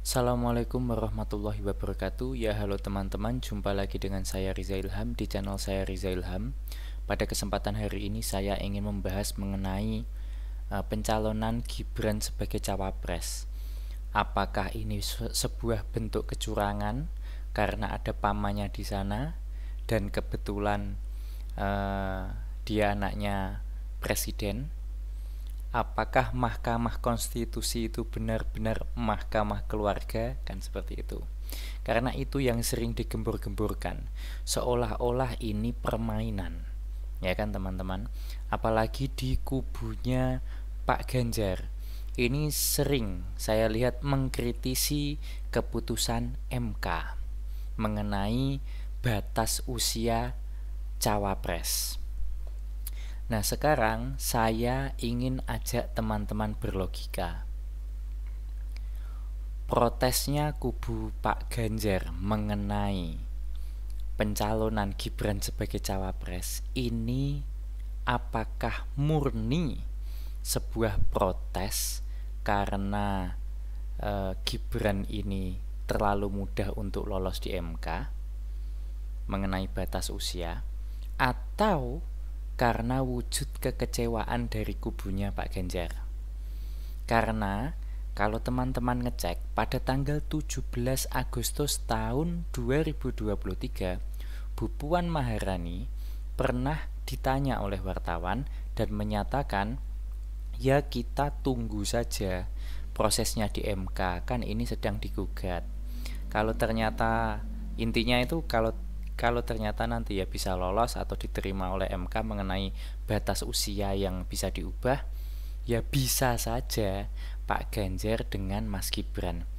Assalamualaikum warahmatullahi wabarakatuh. Ya halo teman-teman, jumpa lagi dengan saya Riza Ilham di channel saya Riza Ilham. Pada kesempatan hari ini saya ingin membahas mengenai pencalonan Gibran sebagai cawapres. Apakah ini sebuah bentuk kecurangan karena ada pamannya di sana dan kebetulan dia anaknya presiden? Apakah Mahkamah Konstitusi itu benar-benar mahkamah keluarga? Kan seperti itu. Karena itu yang sering digembur-gemburkan, seolah-olah ini permainan. Ya kan teman-teman? Apalagi di kubunya Pak Ganjar. Ini sering saya lihat mengkritisi keputusan MK mengenai batas usia cawapres. Nah, sekarang saya ingin ajak teman-teman berlogika. Protesnya kubu Pak Ganjar mengenai pencalonan Gibran sebagai cawapres ini apakah murni sebuah protes karena Gibran ini terlalu mudah untuk lolos di MK mengenai batas usia, atau karena wujud kekecewaan dari kubunya Pak Ganjar? Karena kalau teman-teman ngecek pada tanggal 17 Agustus tahun 2023, Bu Puan Maharani pernah ditanya oleh wartawan dan menyatakan, ya kita tunggu saja prosesnya di MK, kan ini sedang digugat. Kalau ternyata intinya itu kalau ternyata nanti ya bisa lolos atau diterima oleh MK mengenai batas usia yang bisa diubah, ya bisa saja Pak Ganjar dengan Mas Gibran.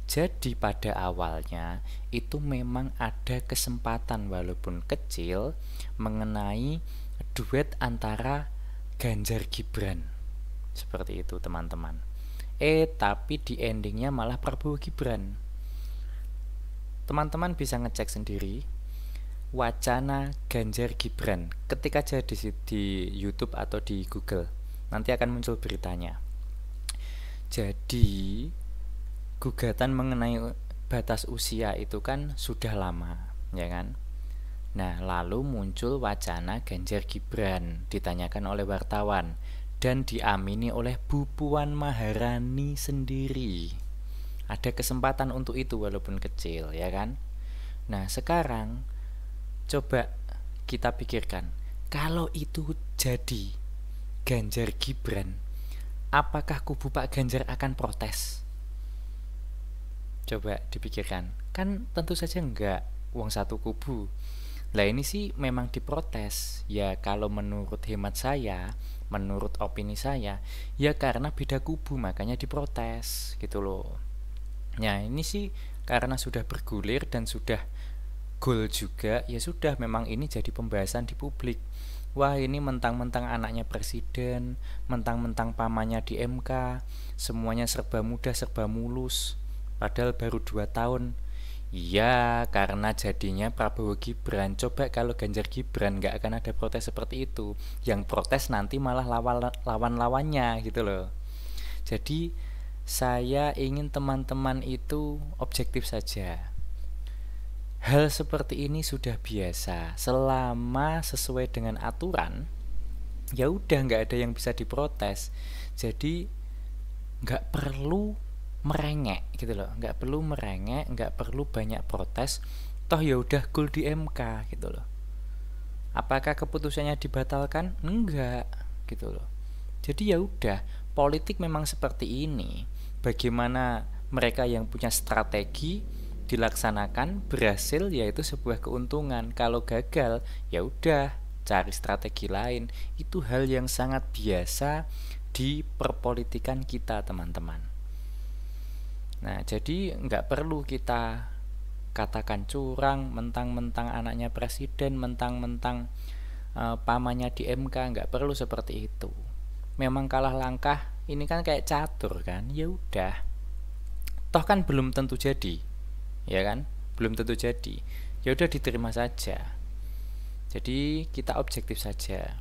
Jadi pada awalnya itu memang ada kesempatan walaupun kecil mengenai duet antara Ganjar Gibran. Seperti itu teman-teman. Tapi di endingnya malah Prabowo Gibran. Teman-teman bisa ngecek sendiri wacana Ganjar Gibran, ketik aja di YouTube atau di Google, nanti akan muncul beritanya. Jadi gugatan mengenai batas usia itu kan sudah lama, ya kan? Nah, lalu muncul wacana Ganjar Gibran, ditanyakan oleh wartawan dan diamini oleh Bu Puan Maharani sendiri. Ada kesempatan untuk itu walaupun kecil, ya kan? Nah, sekarang coba kita pikirkan, kalau itu jadi Ganjar Gibran, apakah kubu Pak Ganjar akan protes? Coba dipikirkan, kan tentu saja enggak, wong satu kubu. Lah ini sih memang diprotes. Ya kalau menurut hemat saya, menurut opini saya, ya karena beda kubu makanya diprotes gitu loh. Nah ini sih karena sudah bergulir dan sudah goal juga, ya sudah memang ini jadi pembahasan di publik. Wah ini mentang-mentang anaknya presiden, mentang-mentang pamannya di MK, semuanya serba mudah, serba mulus, padahal baru 2 tahun. Iya, karena jadinya Prabowo Gibran. Coba kalau Ganjar Gibran nggak akan ada protes seperti itu. Yang protes nanti malah lawan-lawannya gitu loh. Jadi saya ingin teman-teman itu objektif saja. Hal seperti ini sudah biasa. Selama sesuai dengan aturan, ya udah nggak ada yang bisa diprotes. Jadi nggak perlu merengek gitu loh, nggak perlu merengek, nggak perlu banyak protes. Toh ya udah goal di MK gitu loh. Apakah keputusannya dibatalkan? Enggak gitu loh. Jadi ya udah, politik memang seperti ini. Bagaimana mereka yang punya strategi dilaksanakan berhasil, yaitu sebuah keuntungan. Kalau gagal ya udah cari strategi lain. Itu hal yang sangat biasa di perpolitikan kita teman-teman. Nah jadi nggak perlu kita katakan curang mentang-mentang anaknya presiden, mentang-mentang pamannya di MK, nggak perlu seperti itu. Memang kalah langkah, ini kan kayak catur kan, ya udah. Toh kan belum tentu jadi, ya kan? Belum tentu jadi. Ya udah diterima saja. Jadi kita objektif saja.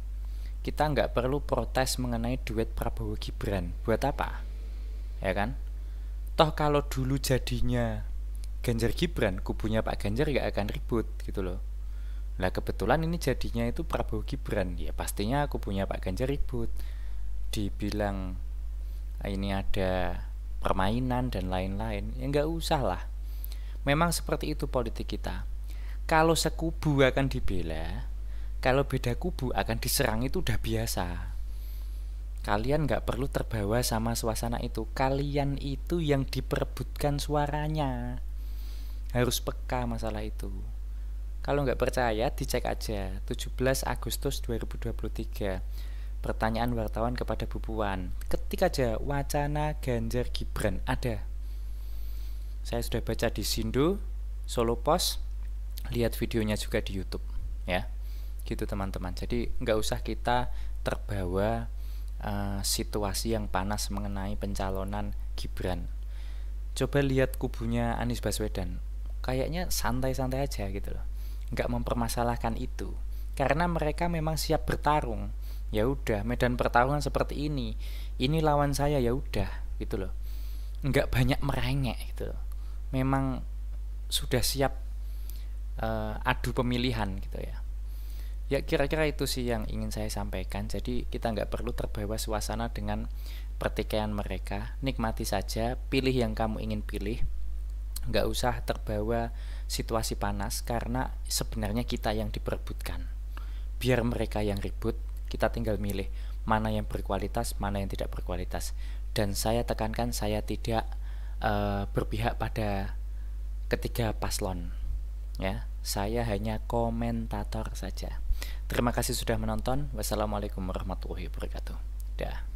Kita nggak perlu protes mengenai duet Prabowo Gibran. Buat apa? Ya kan? Toh kalau dulu jadinya Ganjar Gibran, kubunya Pak Ganjar gak akan ribut gitu loh. Lah kebetulan ini jadinya itu Prabowo Gibran, ya pastinya kubunya Pak Ganjar ribut. Dibilang ini ada permainan dan lain-lain, ya nggak usah lah. Memang seperti itu politik kita. Kalau sekubu akan dibela, kalau beda kubu akan diserang itu udah biasa. Kalian nggak perlu terbawa sama suasana itu. Kalian itu yang diperebutkan suaranya. Harus peka masalah itu. Kalau nggak percaya, dicek aja 17 Agustus 2023. Pertanyaan wartawan kepada Bu Puan. Ketik aja wacana Ganjar Gibran, ada. Saya sudah baca di Sindo, Solo Post, lihat videonya juga di YouTube, ya. Gitu teman-teman. Jadi nggak usah kita terbawa situasi yang panas mengenai pencalonan Gibran. Coba lihat kubunya Anies Baswedan, kayaknya santai-santai aja gitu loh, nggak mempermasalahkan itu, karena mereka memang siap bertarung. Ya udah, medan pertarungan seperti ini lawan saya, ya udah gitu loh, nggak banyak merengek gitu loh. Memang sudah siap adu pemilihan gitu ya. Ya kira-kira itu sih yang ingin saya sampaikan. Jadi kita nggak perlu terbawa suasana dengan pertikaian mereka. Nikmati saja, pilih yang kamu ingin pilih. Nggak usah terbawa situasi panas, karena sebenarnya kita yang diperebutkan. Biar mereka yang ribut, kita tinggal milih mana yang berkualitas, mana yang tidak berkualitas. Dan saya tekankan, saya tidak berpihak pada ketiga paslon, ya. Saya hanya komentator saja. Terima kasih sudah menonton. Wassalamualaikum warahmatullahi wabarakatuh. Dah.